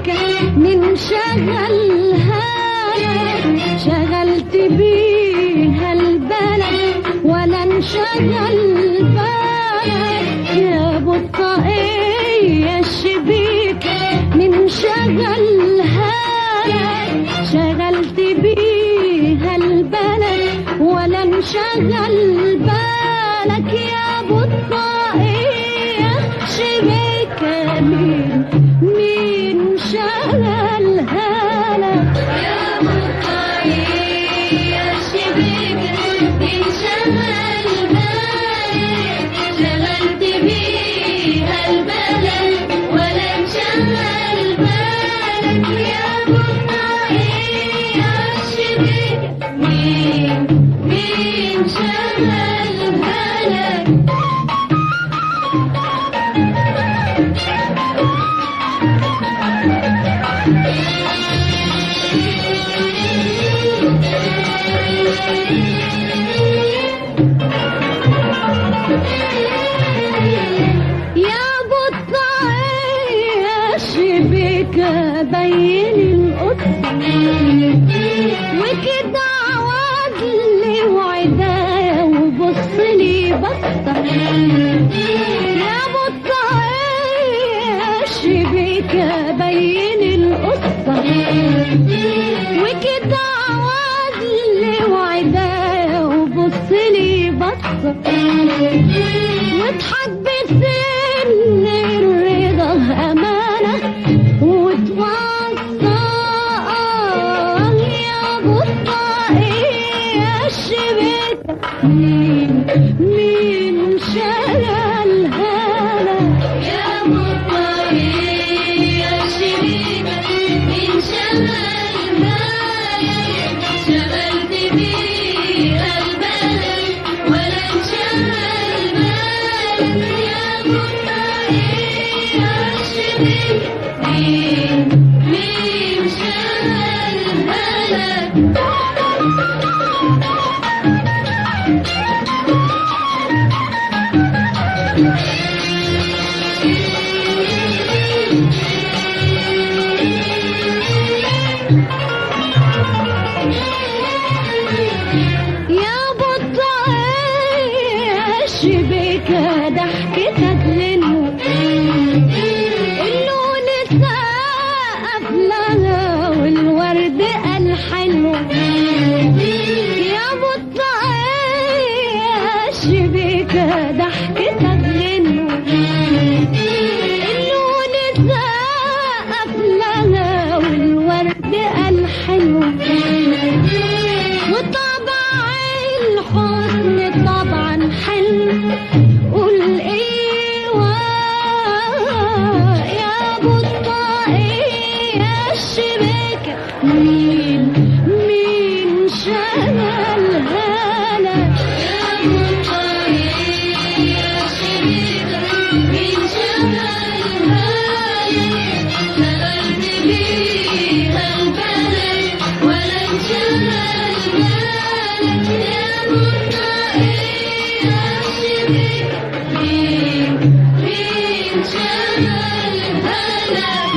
بيك من شغلها شغلت بيها البلد ولا انشغل بالك يا بطاقية الشبيكة من شغلها شغلت بيها البلد ولا انشغل بالك يا بطاقية شبيكة مين شغلها لك يا بطاقية شبيكة مين شغلها لك شغلت بيها البلد ولا انشغل بالك يا بطاقية شبيكة مين شغلها لك يا بطاقية شبيكة بين القدس وكده عوضلي وعدايا وبصلي بصة يا بطاقية شبيكة بين القصة وكده عوضلي وعدايا وبصلي بصة واضحك بسن الرضا أمانة وتوصى يا بطاقية الشبيكة مين شغلها لك يا بطاقية الشبيكة مين شغلها لك شغلت بيها البلد ولا انشغل بالك يا بطاقية الشبيكة مين شغلها لك يا بطاقية الشبيكة ضحكتك للنور اللون سقف لها والورد الحلو يا بطاقية الشبيكة ضحكتك للنور اللون سقف لها والورد الحلو وطبع الحسن طبعا حلو قول ايوه يا بطاقية الشبيكة مين شغلها لك يا بطاقية الشبيكة مين شغلها لك شغلت بيها البلد ولا انشغل بالك يا بطاقية الشبيكة مين شغلها لك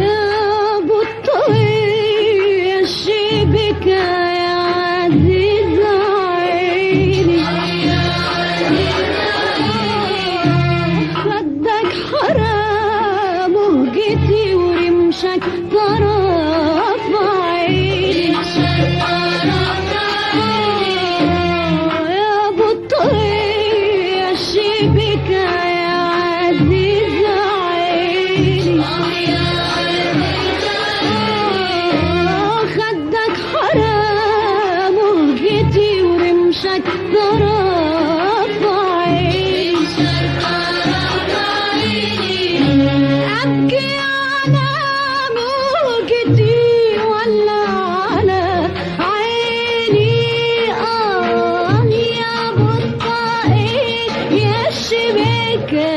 يا بطاقية الشبيكة يا عزيزة عيني خدك حرام وهجتي ورمشك طرف عيني يا بطاقية الشبيكة يا عزيزة عيني خدك حرام وهجتي ورمشك طرف عيني أبكي على موجتي ولا على عيني يا بطاقية يا الشبيكة